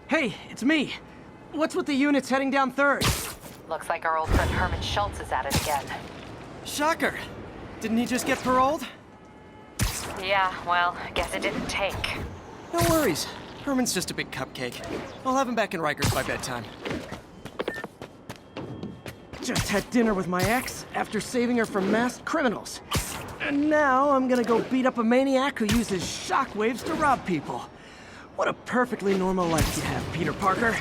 Hey, it's me. What's with the units heading down 3rd? Looks like our old friend Herman Schultz is at it again. Shocker. Didn't he just get paroled? Yeah, well, I guess it didn't take. No worries. Herman's just a big cupcake. I'll have him back in Rikers by bedtime. Just had dinner with my ex after saving her from masked criminals. And now I'm gonna go beat up a maniac who uses shockwaves to rob people. What a perfectly normal life you have, Peter Parker.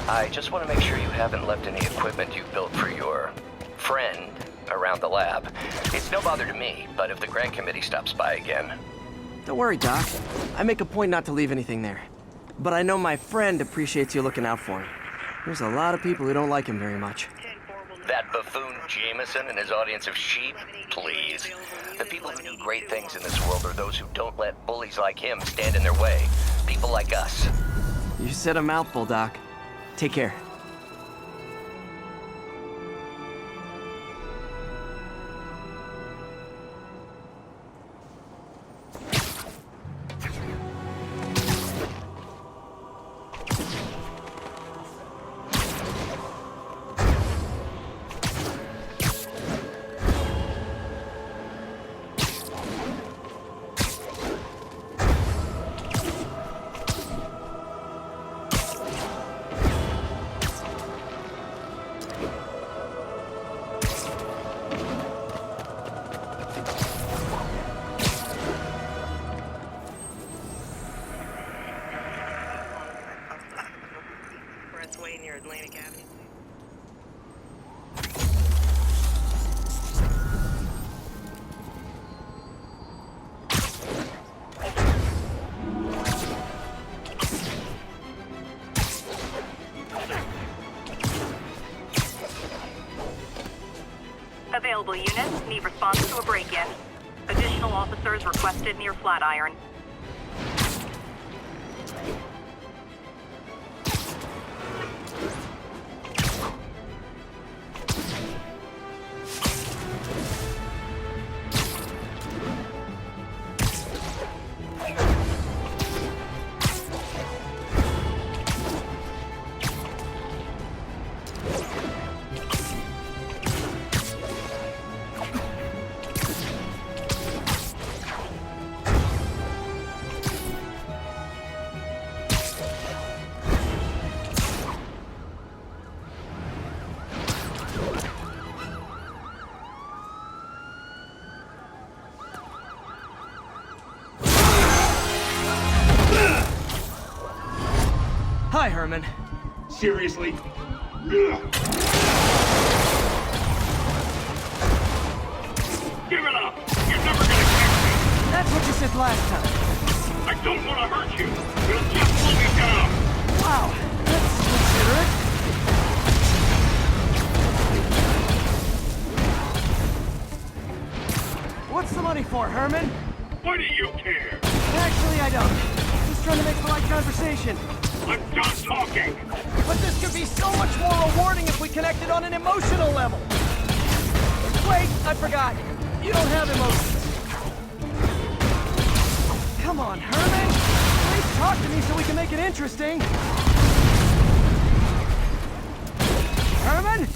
I just want to make sure you haven't left any equipment you built for your friend around the lab. It's no bother to me, but if the grant committee stops by again... Don't worry, Doc. I make a point not to leave anything there. But I know my friend appreciates you looking out for him. There's a lot of people who don't like him very much. That buffoon Jameson and his audience of sheep? Please. The people who do great things in this world are those who don't let bullies like him stand in their way. People like us. You said a mouthful, Doc. Take care. Available units need response to a break-in. Additional officers requested near Flatiron. Hi, Herman. Seriously? Give it up! You're never gonna catch me! That's what you said last time. I don't want to hurt you! You'll just slow me down! Wow, that's considerate. What's the money for, Herman? Why do you care? Actually, I don't. Just trying to make polite conversation. I'm done talking! But this could be so much more rewarding if we connected on an emotional level. Wait, I forgot. You don't have emotions. Come on, Herman. Please talk to me so we can make it interesting. Herman?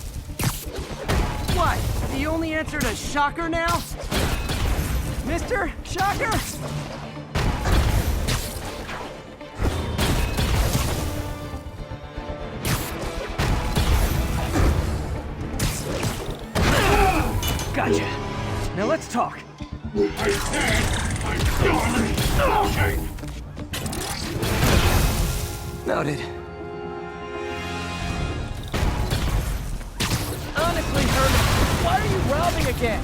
What? The only answer to Shocker now? Mr. Shocker? Gotcha. Now let's talk. I said I'm done talking! Noted. Honestly, Herman, why are you robbing again?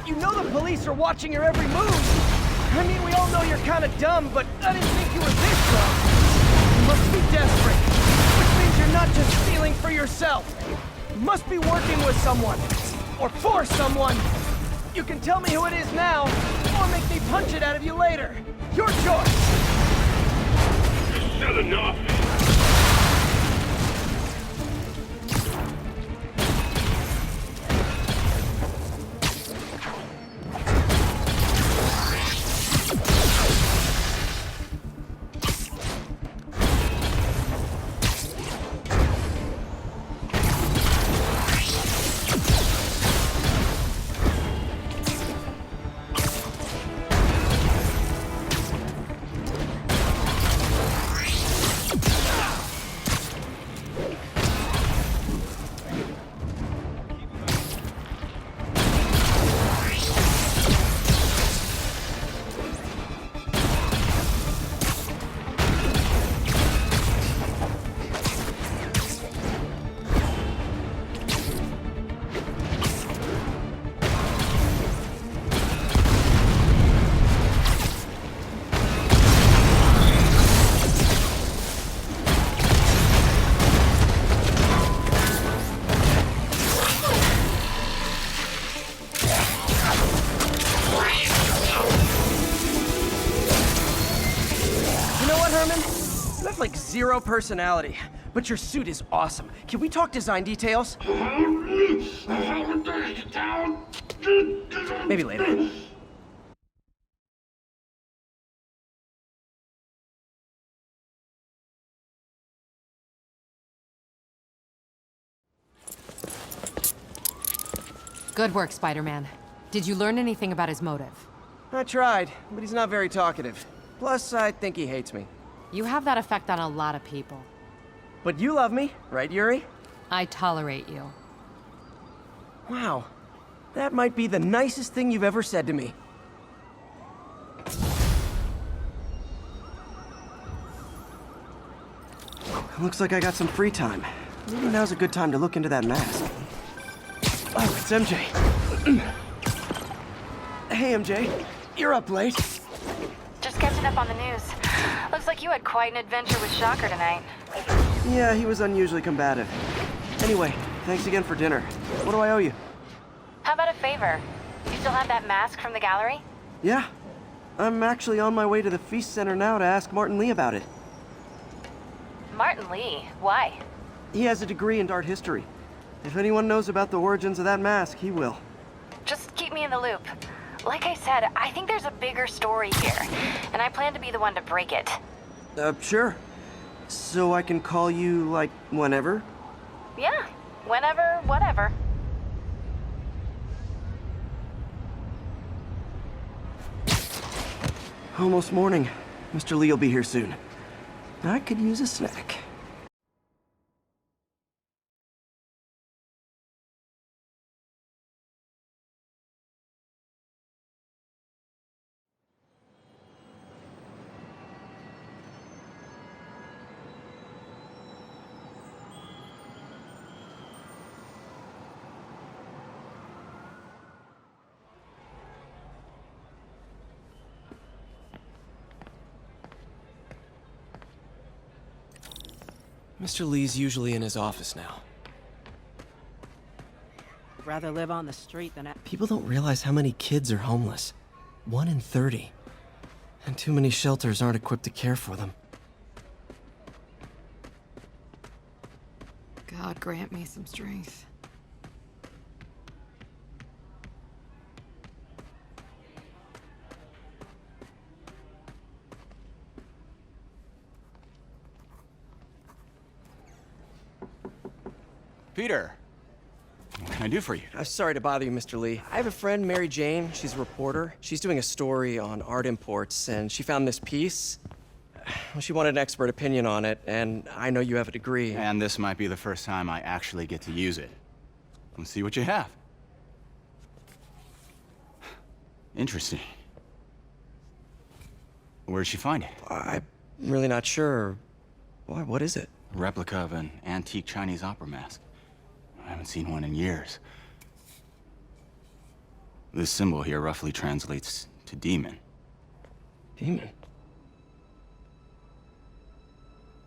You know the police are watching your every move. I mean, we all know you're kind of dumb, but I didn't think you were this dumb. You must be desperate, which means you're not just stealing for yourself. Must be working with someone. Or for someone. You can tell me who it is now, or make me punch it out of you later. Your choice. You said enough. Like zero personality, but your suit is awesome. Can we talk design details? Maybe later. Good work, Spider-Man. Did you learn anything about his motive? I tried, but he's not very talkative. Plus, I think he hates me. You have that effect on a lot of people. But you love me, right, Yuri? I tolerate you. Wow. That might be the nicest thing you've ever said to me. Looks like I got some free time. Maybe now's a good time to look into that mask. Oh, it's MJ. Hey, MJ. You're up late. Just catching up on the news. Looks like you had quite an adventure with Shocker tonight. Yeah, he was unusually combative. Anyway, thanks again for dinner. What do I owe you? How about a favor? You still have that mask from the gallery? Yeah. I'm actually on my way to the Feast Center now to ask Martin Lee about it. Martin Lee? Why? He has a degree in art history. If anyone knows about the origins of that mask, he will. Just keep me in the loop. Like I said, I think there's a bigger story here, and I plan to be the one to break it. Sure. So I can call you, like, whenever? Yeah, whenever, whatever. Almost morning. Mr. Lee will be here soon. I could use a snack. Mr. Lee's usually in his office now. Rather live on the street than at... People don't realize how many kids are homeless. 1 in 30. And too many shelters aren't equipped to care for them. God grant me some strength. Peter, what can I do for you? Sorry to bother you, Mr. Lee. I have a friend, Mary Jane. She's a reporter. She's doing a story on art imports, and she found this piece. Well, she wanted an expert opinion on it, and I know you have a degree. And this might be the first time I actually get to use it. Let's see what you have. Interesting. Where'd she find it? I'm really not sure. Why, what is it? A replica of an antique Chinese opera mask. I haven't seen one in years. This symbol here roughly translates to demon. Demon?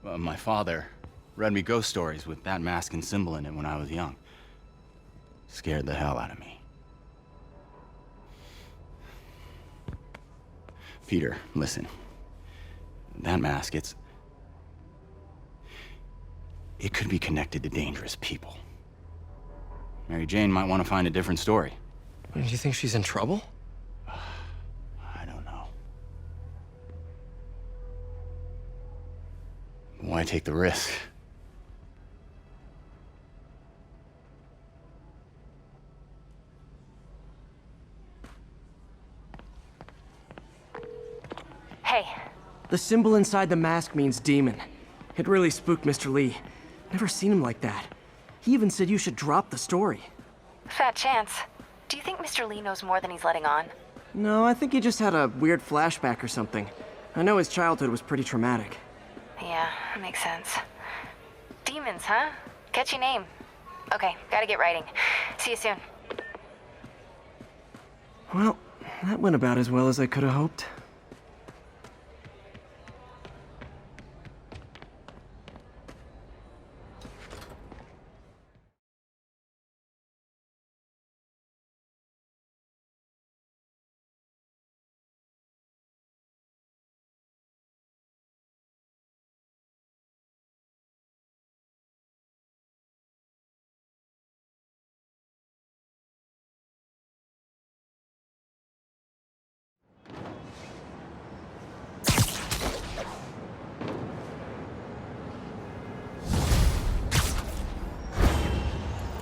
My father read me ghost stories with that mask and symbol in it when I was young. scared the hell out of me. Peter, listen. That mask, it could be connected to dangerous people. Mary Jane might want to find a different story. Do you think she's in trouble? I don't know. Why take the risk? Hey, The symbol inside the mask means demon. It really spooked Mr. Lee. Never seen him like that. He even said you should drop the story. fat chance. Do you think Mr. Lee knows more than he's letting on? No, I think he just had a weird flashback or something. I know his childhood was pretty traumatic. Yeah, makes sense. Demons, huh? Catchy name. Okay, gotta get writing. See you soon. Well, that went about as well as I could have hoped.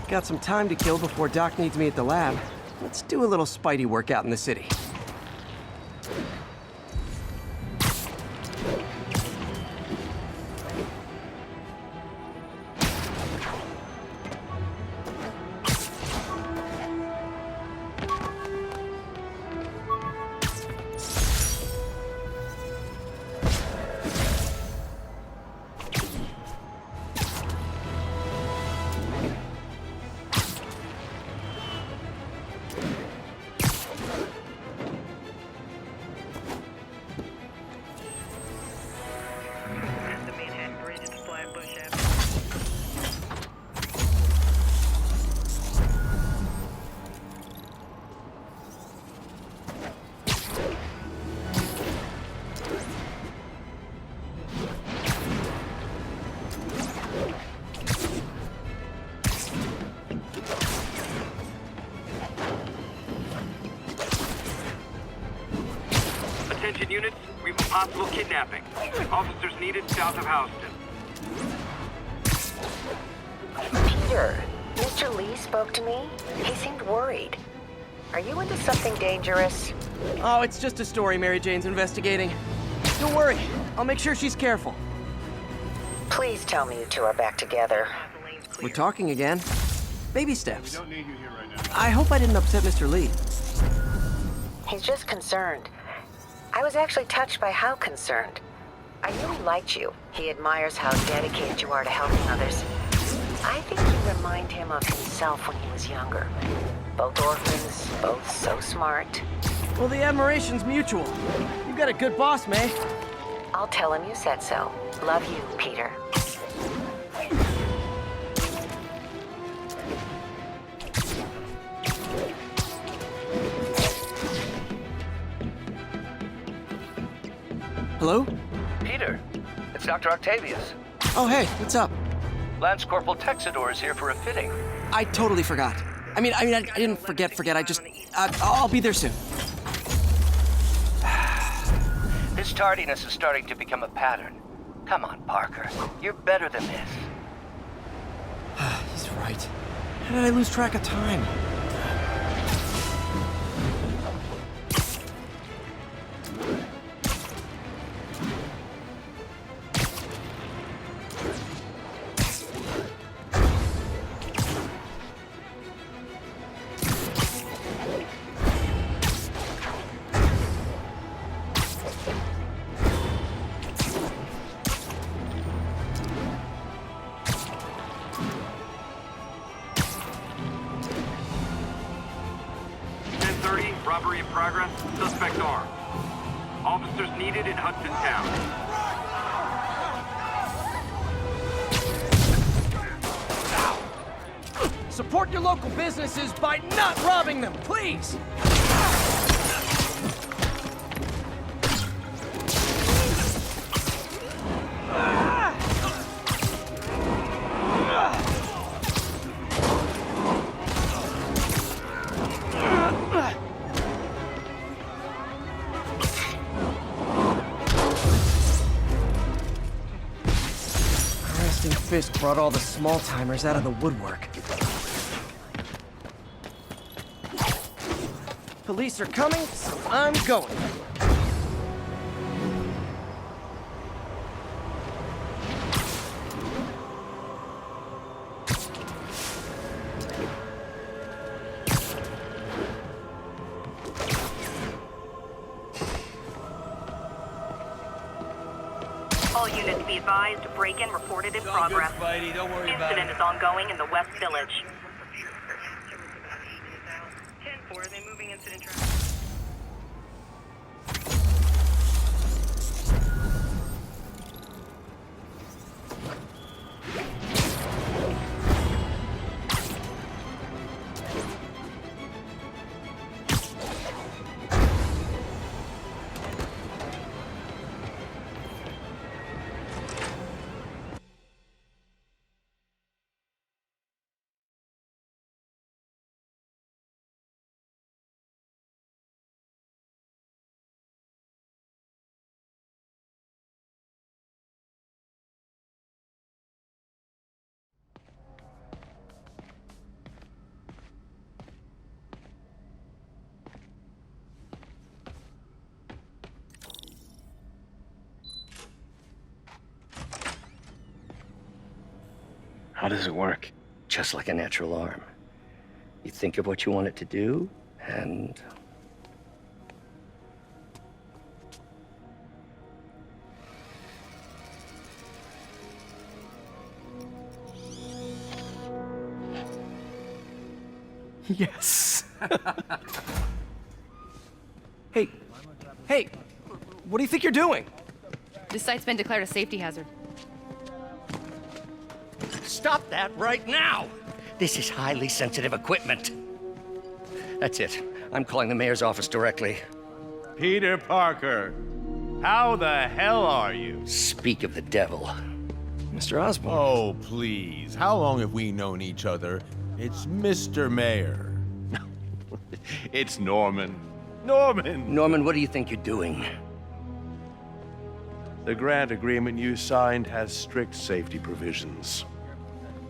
Got some time to kill before Doc needs me at the lab. Let's do a little Spidey workout in the city. The Manhattan Bridge to Flatbush Avenue. Attention units, we have a possible kidnapping. Officers needed south of Houston. Peter, Mr. Lee spoke to me. He seemed worried. Are you into something dangerous? Oh, it's just a story Mary Jane's investigating. Don't worry, I'll make sure she's careful. Please tell me you two are back together. We're talking again. Baby steps. I hope I didn't upset Mr. Lee. He's just concerned. I was actually touched by how concerned. I knew he liked you. He admires how dedicated you are to helping others. I think you remind him of himself when he was younger. Both orphans, both so smart. Well, the admiration's mutual. You got a good boss, May. I'll tell him you said so. Love you, Peter. Hello? Peter, it's Dr. Octavius. Oh, hey, what's up? Lance Corporal Texador is here for a fitting. I totally forgot. I didn't forget. I just, I'll be there soon. This tardiness is starting to become a pattern. Come on, Parker. You're better than this. He's right. How did I lose track of time? Robbery in progress. Suspect armed. Officers needed in Hudson Town. Support your local businesses by not robbing them, please! Fisk brought all the small-timers out of the woodwork. Police are coming, so I'm going. All units be advised, break-in reported in progress. Good, Spidey. Don't worry about Incident it. is ongoing in the West Village. 10-4, are they moving incident traffic? How does it work? Just like a natural arm. You think of what you want it to do, and... Yes. Hey, what do you think you're doing? This site's been declared a safety hazard. Stop that right now! This is highly sensitive equipment. That's it. I'm calling the mayor's office directly. Peter Parker, how the hell are you? Speak of the devil. Mr. Osborn. Oh, please. How long have we known each other? It's Mr. Mayor. It's Norman. Norman, what do you think you're doing? The grant agreement you signed has strict safety provisions.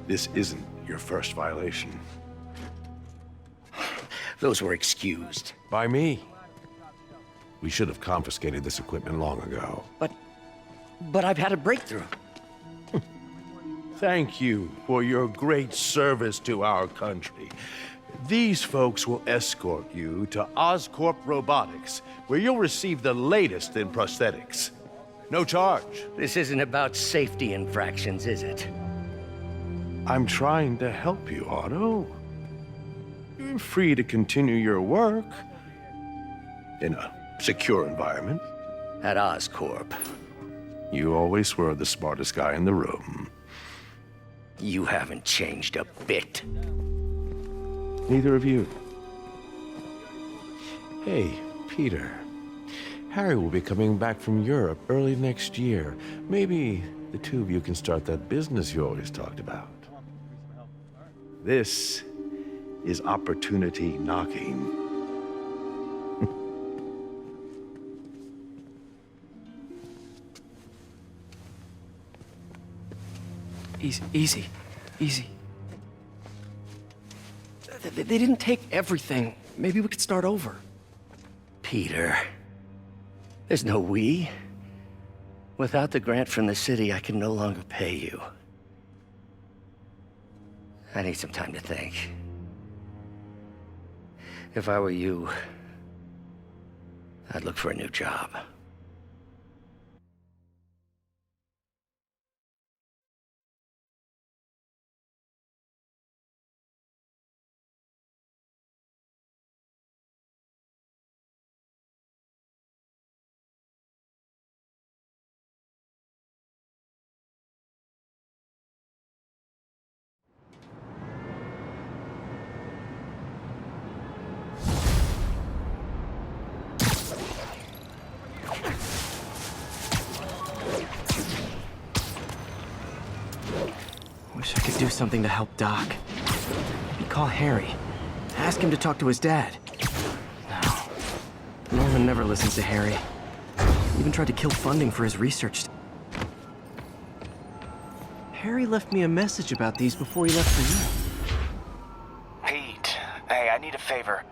This isn't your first violation. Those were excused. By me. We should have confiscated this equipment long ago. But I've had a breakthrough. Thank you for your great service to our country. These folks will escort you to Oscorp Robotics, where you'll receive the latest in prosthetics. No charge. This isn't about safety infractions, is it? I'm trying to help you, Otto. You're free to continue your work in a secure environment. At Oscorp. You always were the smartest guy in the room. You haven't changed a bit. Neither of you. Hey, Peter. Harry will be coming back from Europe early next year. Maybe the two of you can start that business you always talked about. This is opportunity knocking. Easy. They didn't take everything. Maybe we could start over. Peter, there's no we. Without the grant from the city, I can no longer pay you. I need some time to think. If I were you, I'd look for a new job. something to help Doc. Maybe call Harry. Ask him to talk to his dad. No. Norman never listens to Harry. He even tried to kill funding for his research. Harry left me a message about these before he left for you. Pete, hey, I need a favor.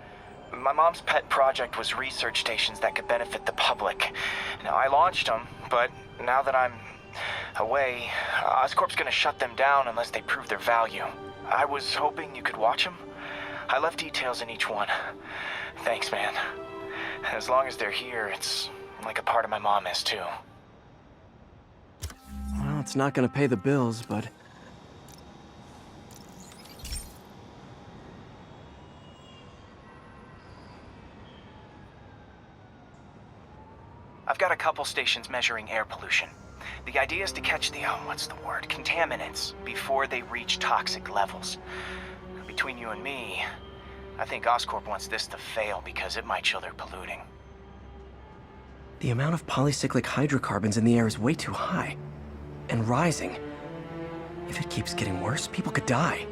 My mom's pet project was research stations that could benefit the public. Now, I launched them, but now that I'm away, Oscorp's gonna shut them down unless they prove their value. I was hoping you could watch them. I left details in each one. Thanks, man. As long as they're here, it's like a part of my mom is, too. Well, it's not gonna pay the bills, but... I've got a couple stations measuring air pollution. The idea is to catch the, contaminants before they reach toxic levels. Between you and me, I think Oscorp wants this to fail because it might show they're polluting. The amount of polycyclic hydrocarbons in the air is way too high. And rising. If it keeps getting worse, people could die.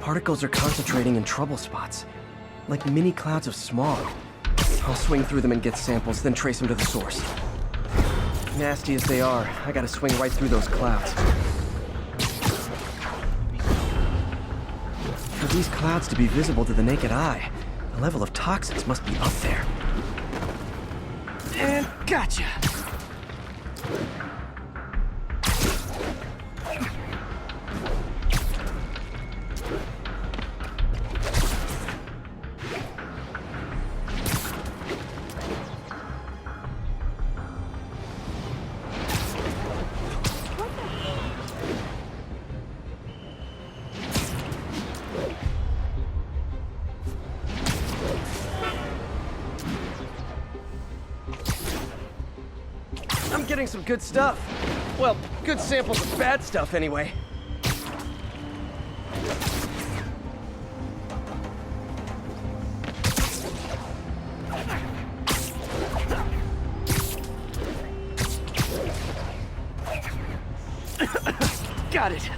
Particles are concentrating in trouble spots, like mini clouds of smog. I'll swing through them and get samples, then trace them to the source. Nasty as they are, I gotta swing right through those clouds. For these clouds to be visible to the naked eye, the level of toxins must be up there. And gotcha! I'm getting some good stuff. Well, good samples of bad stuff, anyway. Got it.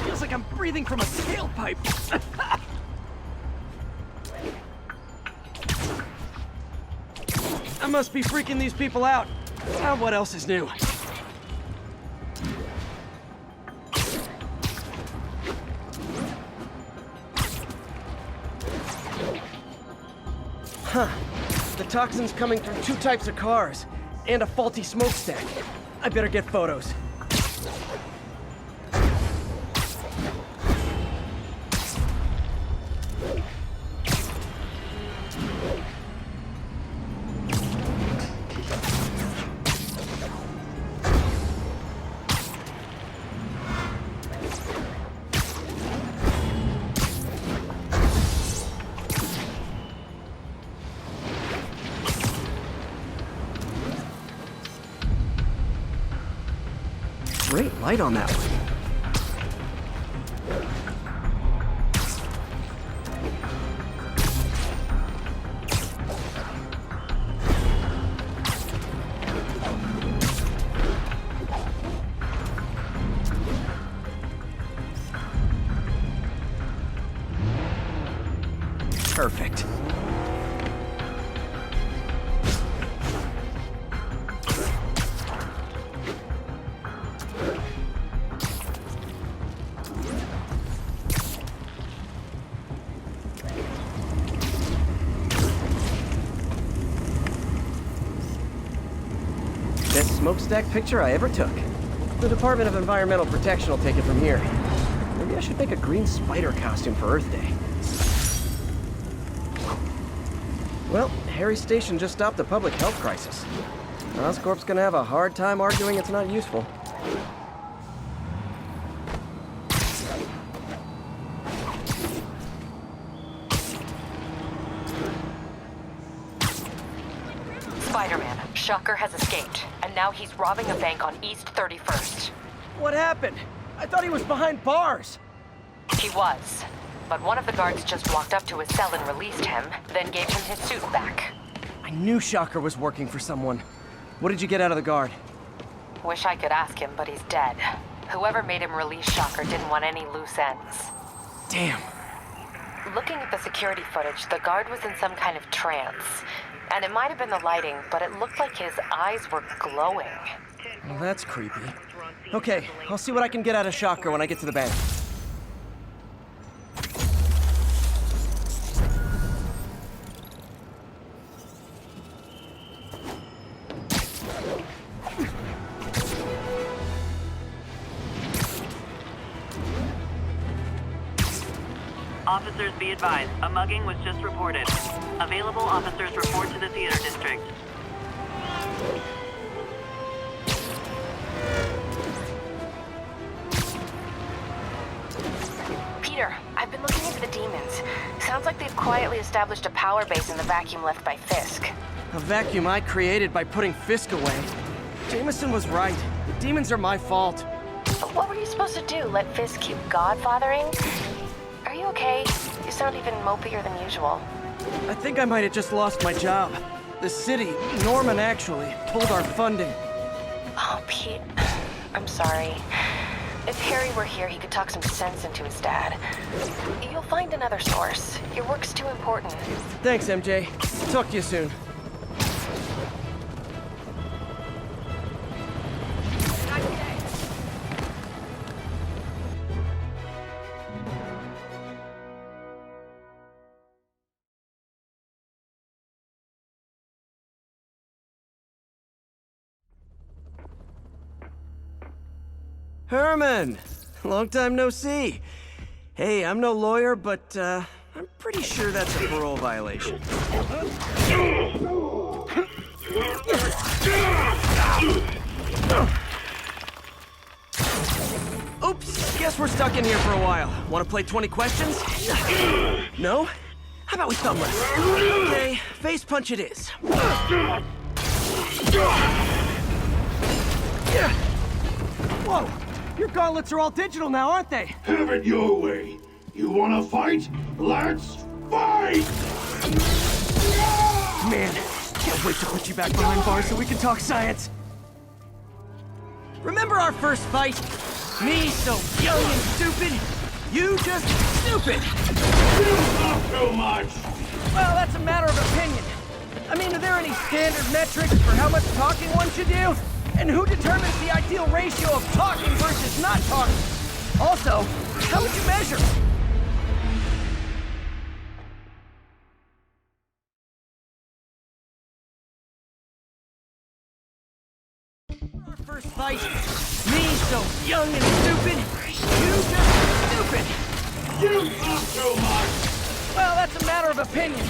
Feels like I'm breathing from a tailpipe. I must be freaking these people out. What else is new? Huh. The toxin's coming through 2 types of cars, and a faulty smokestack. I better get photos. Great light on that one. Perfect. Best smokestack picture I ever took. The Department of Environmental Protection will take it from here. Maybe I should make a green spider costume for Earth Day. Well, Harry's station just stopped a public health crisis. Oscorp's gonna have a hard time arguing it's not useful. Spider-Man, Shocker has escaped, and now he's robbing a bank on East 31st. What happened? I thought he was behind bars. He was, but one of the guards just walked up to his cell and released him, then gave him his suit back. I knew Shocker was working for someone. What did you get out of the guard? Wish I could ask him, but he's dead. Whoever made him release Shocker didn't want any loose ends. Damn. Looking at the security footage, the guard was in some kind of trance. And it might have been the lighting, but it looked like his eyes were glowing. Well, that's creepy. Okay, I'll see what I can get out of Shocker when I get to the bank. Officers be advised, a mugging was just reported. Available officers report to the theater district. Peter, I've been looking into the demons. Sounds like they've quietly established a power base in the vacuum left by Fisk. A vacuum I created by putting Fisk away. Jameson was right. The demons are my fault. But what were you supposed to do? Let Fisk keep godfathering? Are you okay? You sound even mopier than usual. I think I might have just lost my job. The city, Norman actually, pulled our funding. Oh, Pete. I'm sorry. If Harry were here, he could talk some sense into his dad. You'll find another source. Your work's too important. Thanks, MJ. Talk to you soon. Herman! Long time no see. Hey, I'm no lawyer, but, I'm pretty sure that's a parole violation. Oops, guess we're stuck in here for a while. Want to play 20 questions? No? How about we thumbless? Okay, face punch it is. Whoa! Your gauntlets are all digital now, aren't they? Have it your way. You wanna fight? Let's fight! Man, can't wait to put you back behind bars so we can talk science. Remember our first fight? Me so young and stupid, you just stupid! You talk too much! Well, that's a matter of opinion. I mean, are there any standard metrics for how much talking one should do? And who determines the ideal ratio of talking versus not talking? Also, how would you measure? Our first fight, me so young and stupid, you just stupid. You talk too much! Well, that's a matter of opinion.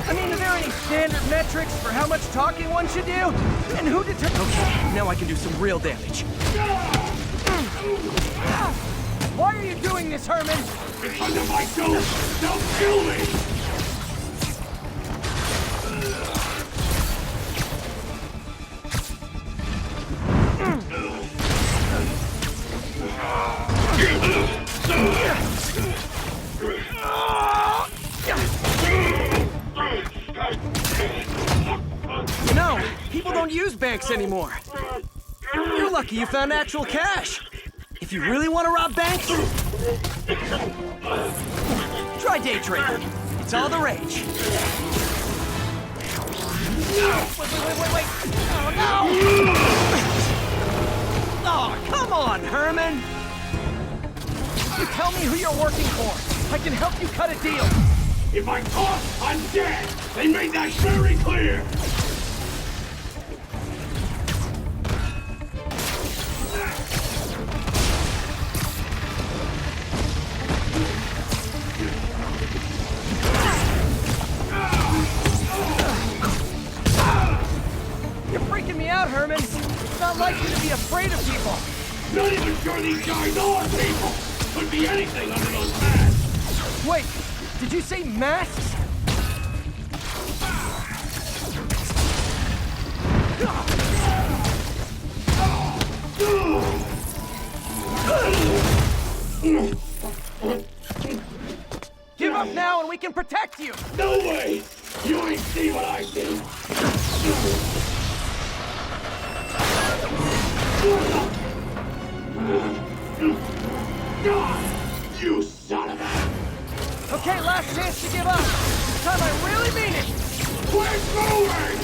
I mean, are there any standard metrics for how much talking one should do? And who determines... Okay, now I can do some real damage. Why are you doing this, Herman? Because if I don't, they'll kill me! You know, people don't use banks anymore. You're lucky you found actual cash. If you really want to rob banks, try day trading. It's all the rage. Wait. Oh, no! Oh, come on, Herman! You tell me who you're working for. I can help you cut a deal. If I talk, I'm dead! They made that very clear! You're freaking me out, Herman. It's not like you to be afraid of people. Not even sure these guys are people! Could be anything under those masks! Wait, did you say masks? Give up now and we can protect you! No way! You ain't see what I see! You son of a... Okay, last chance to give up. This time I really mean it. We're moving!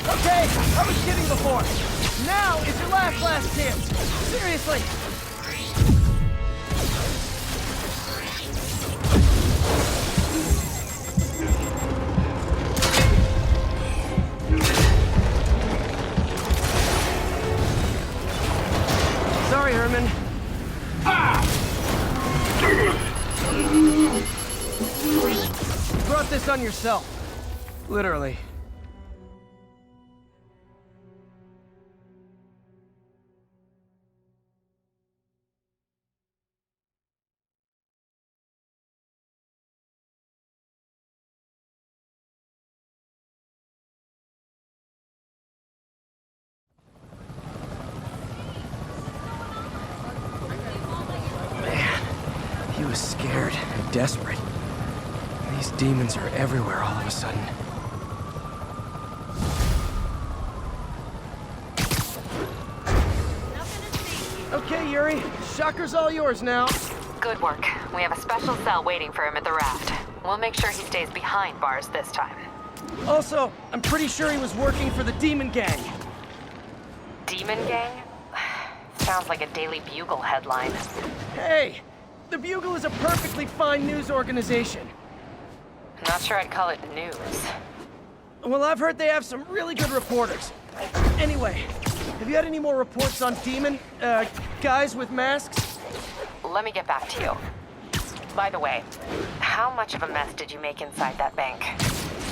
Okay, I was kidding before. Now is your last chance. Seriously. Sorry, Herman. You brought this on yourself. Literally. He was scared and desperate. These demons are everywhere all of a sudden. Okay, Yuri. Shocker's all yours now. Good work. We have a special cell waiting for him at the raft. We'll make sure he stays behind bars this time. Also, I'm pretty sure he was working for the Demon Gang. Demon Gang? Sounds like a Daily Bugle headline. Hey! The Bugle is a perfectly fine news organization. Not sure I'd call it news. Well, I've heard they have some really good reporters. Anyway, have you had any more reports on demon, guys with masks? Let me get back to you. By the way, how much of a mess did you make inside that bank?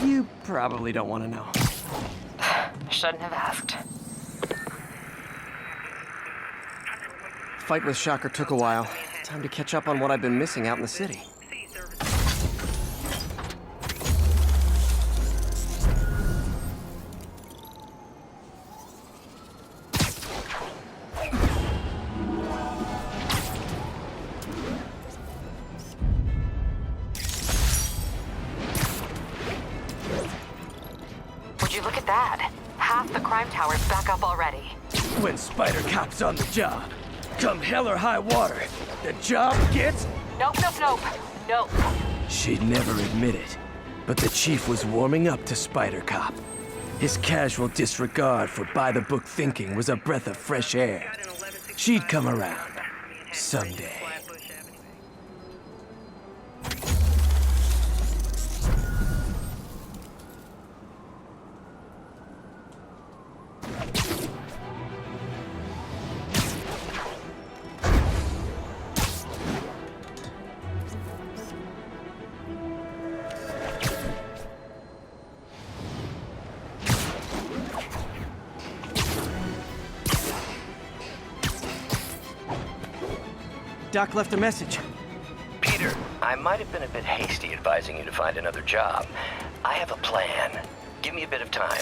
You probably don't want to know. Shouldn't have asked. Fight with Shocker took a while. Time to catch up on what I've been missing out in the city. Would you look at that? Half the crime tower's back up already. When Spider Cop's on the job, come hell or high water, the job gets... Nope. She'd never admit it, but the chief was warming up to Spider Cop. His casual disregard for by-the-book thinking was a breath of fresh air. She'd come around. Someday. Doc left a message. Peter, I might have been a bit hasty advising you to find another job. I have a plan. Give me a bit of time.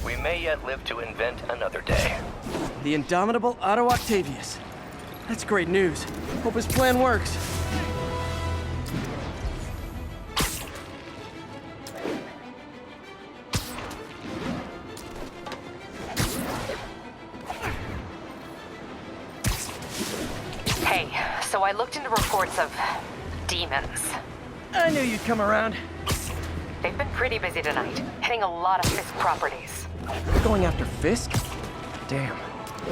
We may yet live to invent another day. The indomitable Otto Octavius. That's great news. Hope his plan works. Hey, so I looked into reports of demons. I knew you'd come around. They've been pretty busy tonight, hitting a lot of Fisk properties. Going after Fisk? Damn.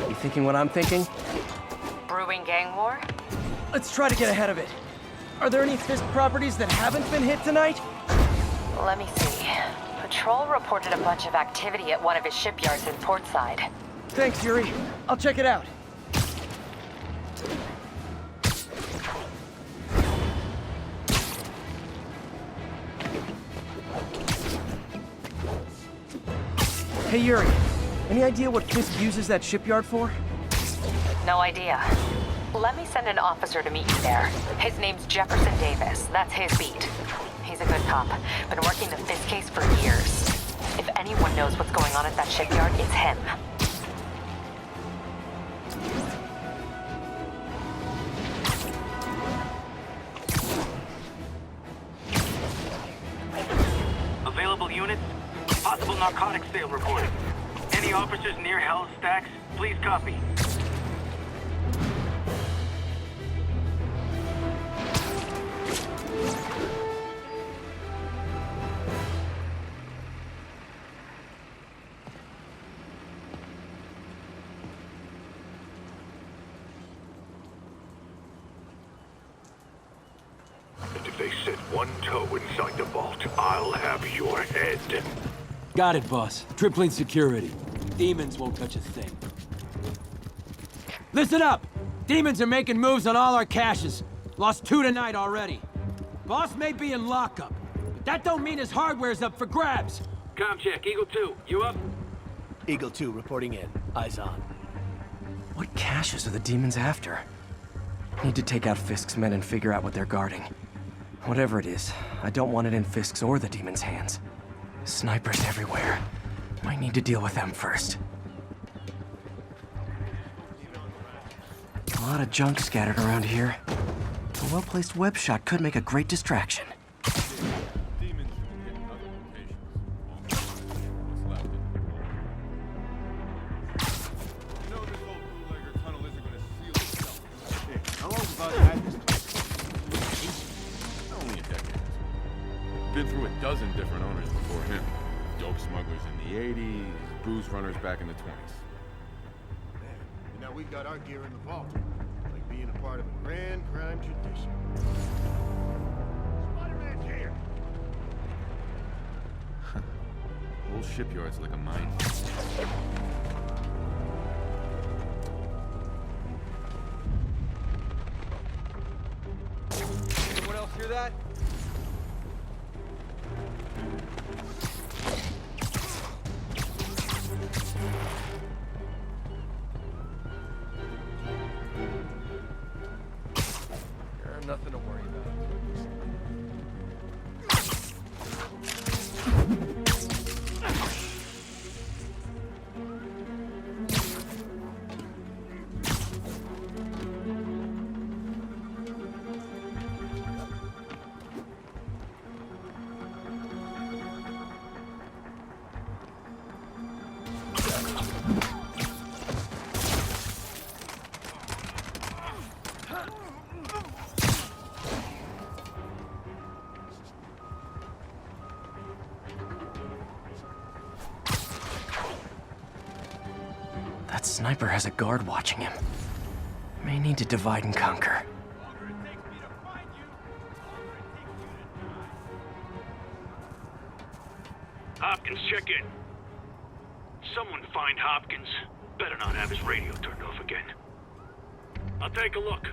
You thinking what I'm thinking? Brewing gang war? Let's try to get ahead of it. Are there any Fisk properties that haven't been hit tonight? Let me see. Patrol reported a bunch of activity at one of his shipyards in Portside. Thanks, Yuri. I'll check it out. Hey, Yuri. Any idea what Fisk uses that shipyard for? No idea. Let me send an officer to meet you there. His name's Jefferson Davis. That's his beat. He's a good cop. Been working the Fisk case for years. If anyone knows what's going on at that shipyard, it's him. Available units? Possible narcotics sale reported. Any officers near Hell's Stacks? Please copy. And if they set one toe inside the vault, I'll have your head. Got it, boss. Tripling security. Demons won't touch a thing. Listen up! Demons are making moves on all our caches. Lost 2 tonight already. Boss may be in lockup, but that don't mean his hardware's up for grabs. Com check, Eagle 2, you up? Eagle 2 reporting in. Eyes on. What caches are the demons after? Need to take out Fisk's men and figure out what they're guarding. Whatever it is, I don't want it in Fisk's or the demons' hands. Snipers everywhere. Might need to deal with them first. A lot of junk scattered around here. A well-placed web shot could make a great distraction. Been through a dozen different owners before him. Dope smugglers in the 80s, booze runners back in the 20s. Man, and now we got our gear in the vault. Like being a part of a grand crime tradition. Spider-Man's here! Whole shipyard's like a mine. Anyone else hear that? Nothing to worry about. That sniper has a guard watching him. May need to divide and conquer. Hopkins, check in. Someone find Hopkins. Better not have his radio turned off again. I'll take a look.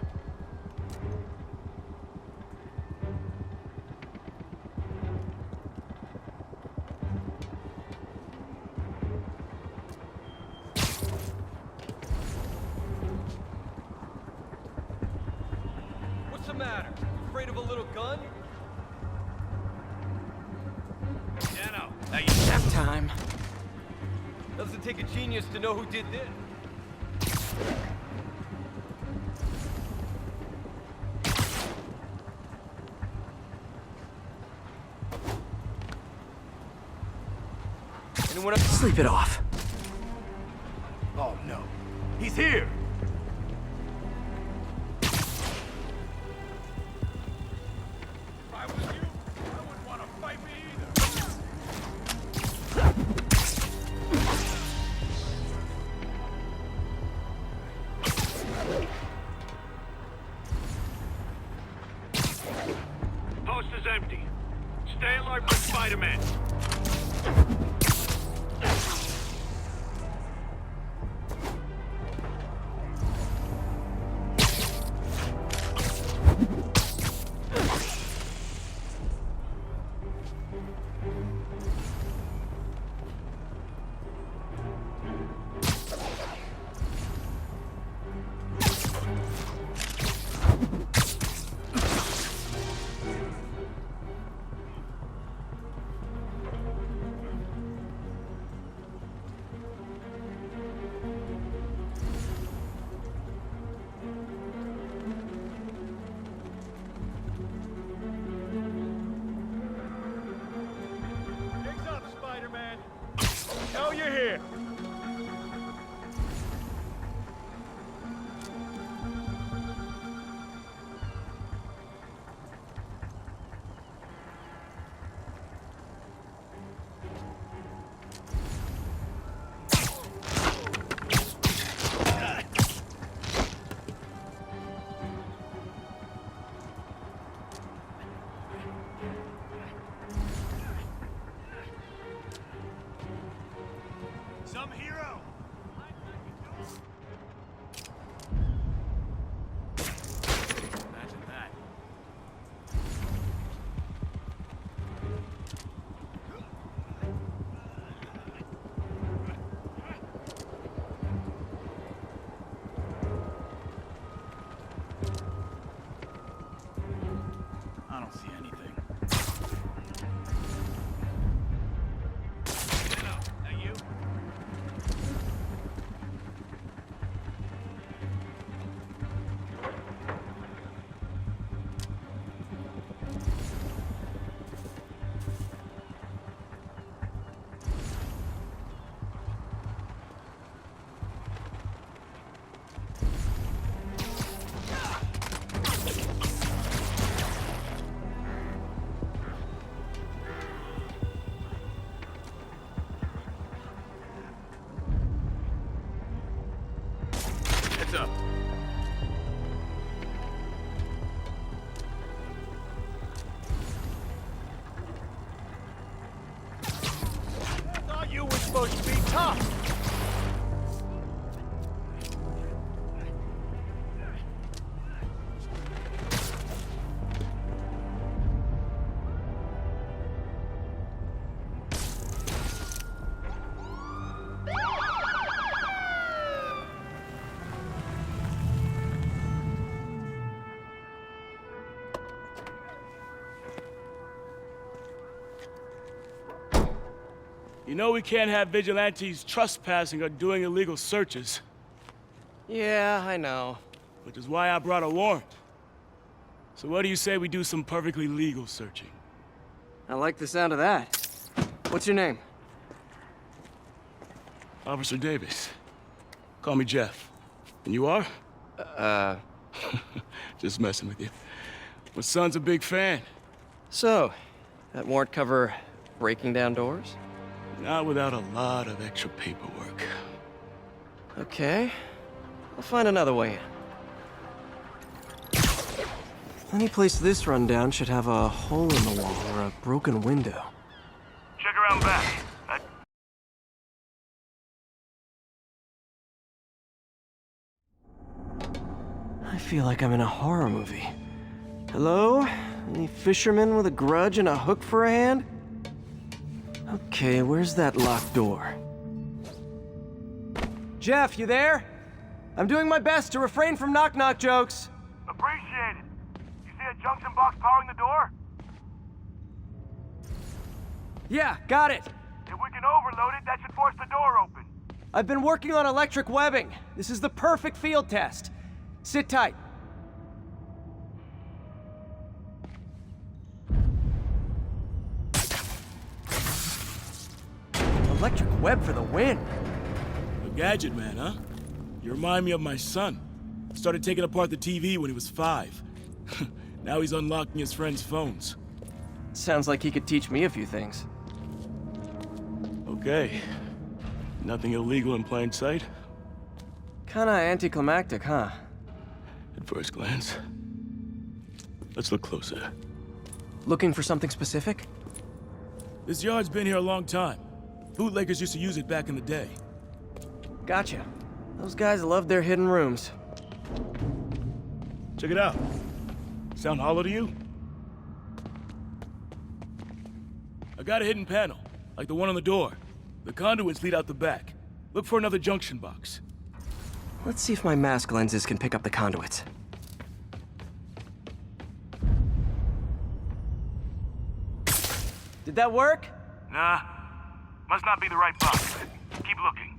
What's the matter? Afraid of a little gun? Piano. Nap time. Doesn't take a genius to know who did this. Anyone else? Sleep it off. Oh no. He's here! Post is empty. Stay alert for Spider-Man. know you're here. Some hero! Imagine that. I don't see anything. Hello, that you? Heads up. I thought you were supposed to be tough. You know we can't have vigilantes trespassing or doing illegal searches. Yeah, I know. Which is why I brought a warrant. So what do you say we do some perfectly legal searching? I like the sound of that. What's your name? Officer Davis. Call me Jeff. And you are? Just messing with you. My son's a big fan. So, that warrant cover breaking down doors? Not without a lot of extra paperwork. Okay. I'll find another way in. Any place this rundown should have a hole in the wall or a broken window. Check around back. I feel like I'm in a horror movie. Hello? Any fisherman with a grudge and a hook for a hand? Okay, where's that locked door? Jeff, you there? I'm doing my best to refrain from knock-knock jokes. Appreciate it. You see a junction box powering the door? Yeah, got it. If we can overload it, that should force the door open. I've been working on electric webbing. This is the perfect field test. Sit tight. Electric web for the win. A gadget man, huh? You remind me of my son. Started taking apart the TV when he was 5. Now he's unlocking his friends' phones. Sounds like he could teach me a few things. Okay. Nothing illegal in plain sight? Kinda anticlimactic, huh? At first glance. Let's look closer. Looking for something specific? This yard's been here a long time. Bootleggers used to use it back in the day. Gotcha. Those guys love their hidden rooms. Check it out. Sound hollow to you? I got a hidden panel, like the one on the door. The conduits lead out the back. Look for another junction box. Let's see if my mask lenses can pick up the conduits. Did that work? Nah. Must not be the right box. Keep looking.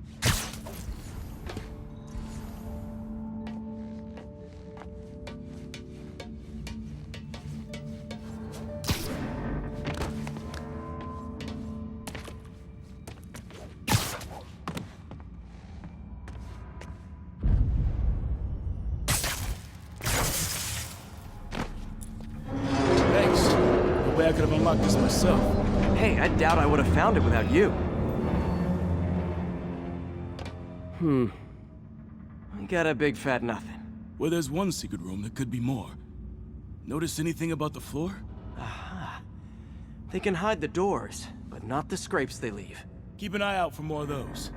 unlock this myself. Hey, I doubt I would have found it without you. I got a big fat nothing. Well, there's one secret room, there could be more. Notice anything about the floor? Aha. They can hide the doors, but not the scrapes they leave. Keep an eye out for more of those.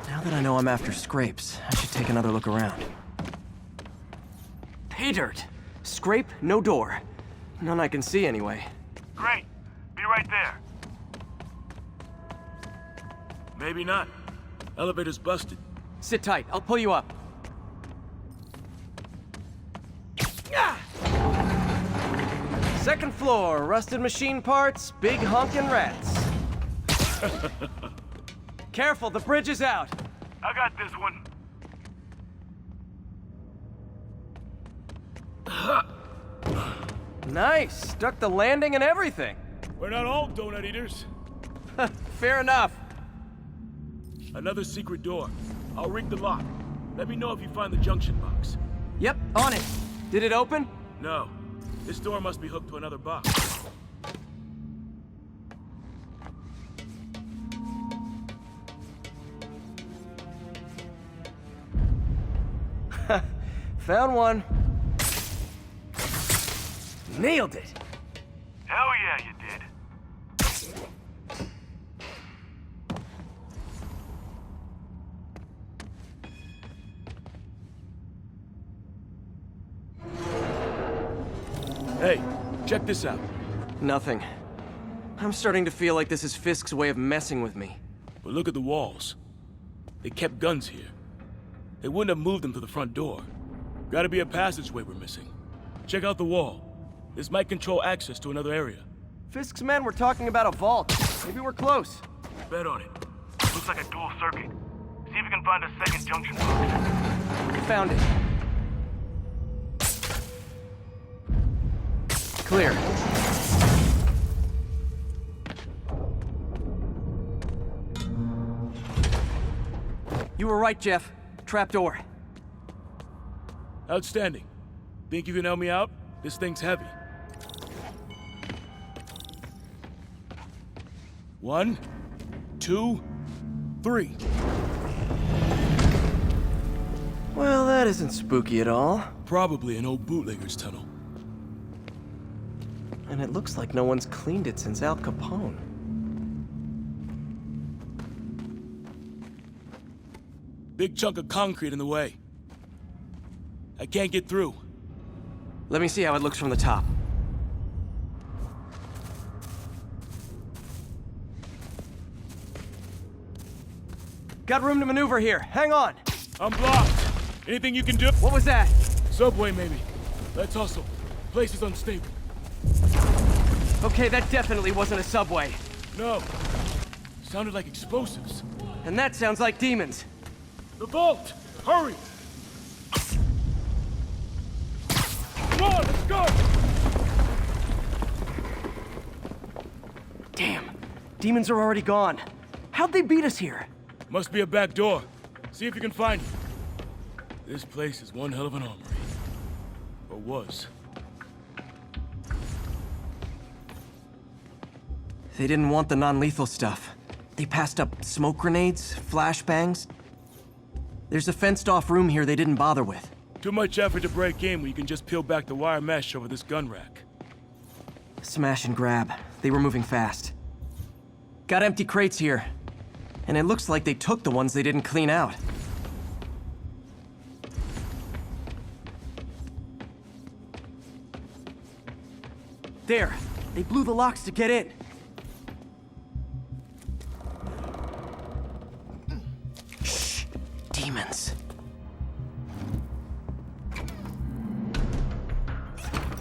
Now that I know I'm after scrapes, I should take another look around. Pay dirt! Scrape, no door. None I can see anyway. Great. Be right there. Maybe not. Elevator's busted. Sit tight, I'll pull you up. Second floor, rusted machine parts, big honkin' rats. Careful, the bridge is out. I got this one. Nice, stuck the landing and everything. We're not all donut eaters. Fair enough. Another secret door. I'll rig the lock. Let me know if you find the junction box. Yep, on it. Did it open? No. This door must be hooked to another box. Found one. Nailed it. Hell yeah, you did. Hey, check this out. Nothing. I'm starting to feel like this is Fisk's way of messing with me. But look at the walls. They kept guns here. They wouldn't have moved them to the front door. Gotta be a passageway we're missing. Check out the wall. This might control access to another area. Fisk's men were talking about a vault. Maybe we're close. Bet on it. Looks like a dual circuit. See if you can find a second junction box. Found it. Clear. You were right, Jeff. Trapdoor. Outstanding. Think you can help me out? This thing's heavy. 1, 2, 3. Well, that isn't spooky at all. Probably an old bootlegger's tunnel. And it looks like no one's cleaned it since Al Capone. Big chunk of concrete in the way. I can't get through. Let me see how it looks from the top. Got room to maneuver here. Hang on. I'm blocked. Anything you can do? What was that? Subway, maybe. Let's hustle. Place is unstable. Okay, that definitely wasn't a subway. No. Sounded like explosives. And that sounds like demons. The vault! Hurry! Come on, let's go! Damn. Demons are already gone. How'd they beat us here? Must be a back door. See if you can find it. This place is one hell of an armory. Or was. They didn't want the non-lethal stuff. They passed up smoke grenades, flashbangs. There's a fenced-off room here they didn't bother with. Too much effort to break in when you can just peel back the wire mesh over this gun rack. Smash and grab. They were moving fast. Got empty crates here. And it looks like they took the ones they didn't clean out. There. They blew the locks to get in. Shh. Demons.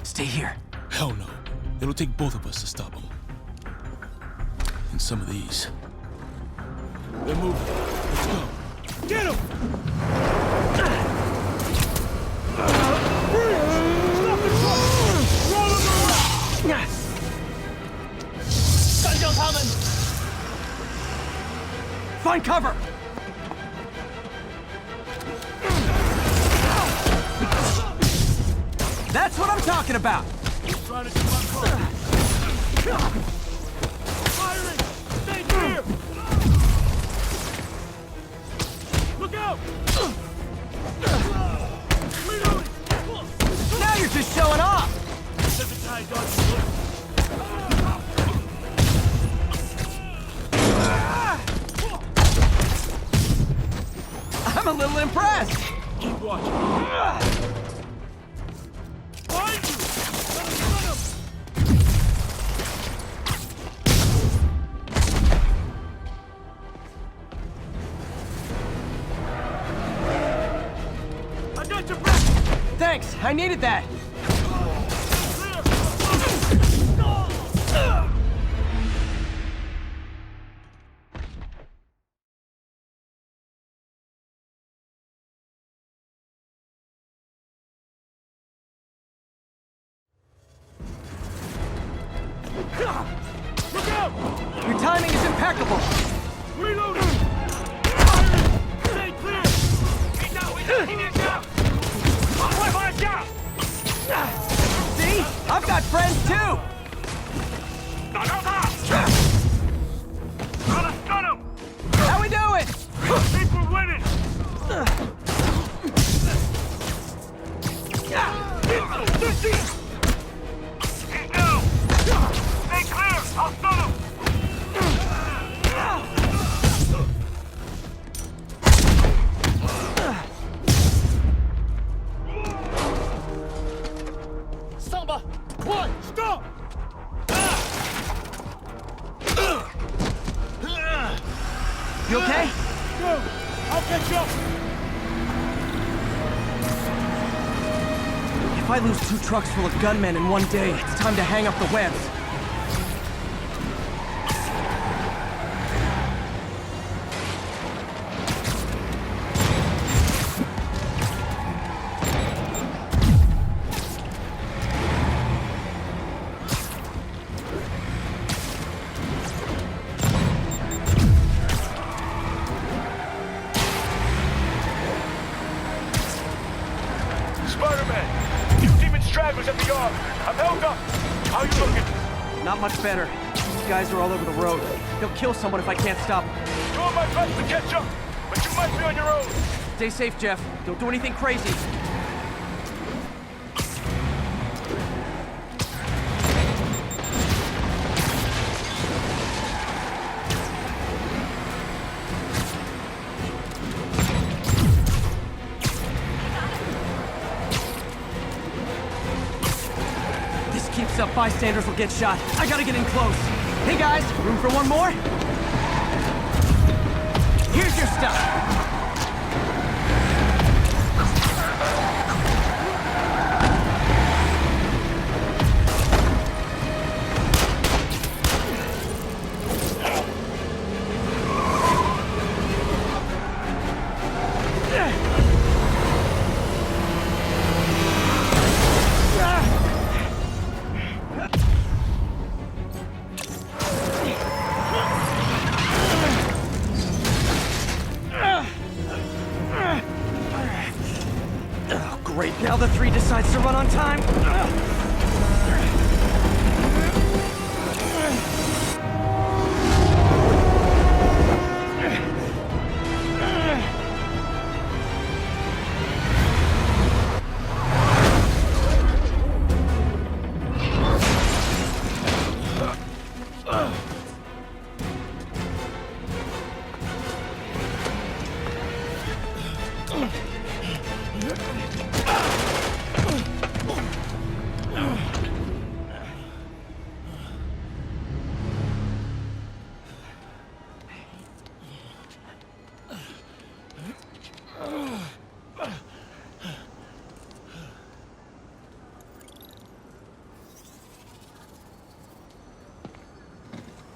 Stay here. Hell no. It'll take both of us to stop them. And some of these. They're moving. Let's go. Get him! Stop the truck! Roll him around! Find cover! That's what I'm talking about! He's trying to do my car. Firing! Stay clear! Look out! Reloading! Now you're just showing off! I'm a little impressed! Keep watching. Find you! Run him! I got your back! Thanks, I needed that! Look out! Your timing is impeccable! Reloading! Firing! Stay clear! He's down! He needs down! See? I've got friends too! Gonna stun him! How we doing? I think we're winning! He's down! Stay clear! I'll stun him! Samba! One! Stop! You okay? Go! I'll catch up! If I lose 2 trucks full of gunmen in one day, it's time to hang up the webs. Spiderman! You demon stragglers at the yard! I'm held up! How you looking? Not much better. These guys are all over the road. They'll kill someone if I can't stop them. Doing my best to catch up, but you might be on your own! Stay safe, Jeff. Don't do anything crazy. Keeps up, bystanders will get shot. I gotta get in close. Hey guys, room for one more? Here's your stuff. Great, now the 3 decides to run on time.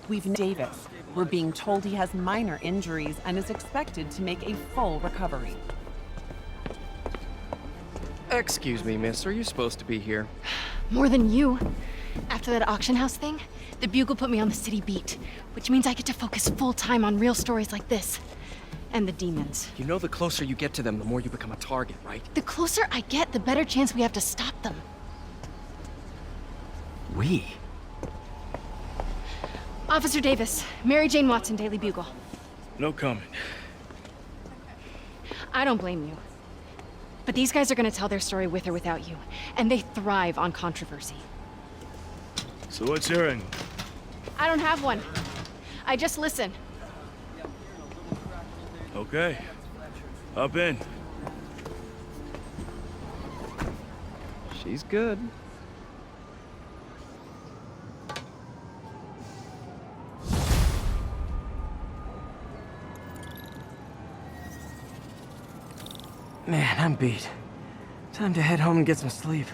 We've Davis. We're being told he has minor injuries and is expected to make a full recovery. Excuse me, miss. Are you supposed to be here? More than you. After that auction house thing, The Bugle put me on the city beat, which means I get to focus full-time on real stories like this. And the demons. You know the closer you get to them, the more you become a target, right? The closer I get, the better chance we have to stop them. We? Officer Davis, Mary Jane Watson, Daily Bugle. No comment. I don't blame you. But these guys are gonna tell their story with or without you, and they thrive on controversy. So what's your angle? I don't have one. I just listen. Okay. Hop in. She's good. Man, I'm beat. Time to head home and get some sleep.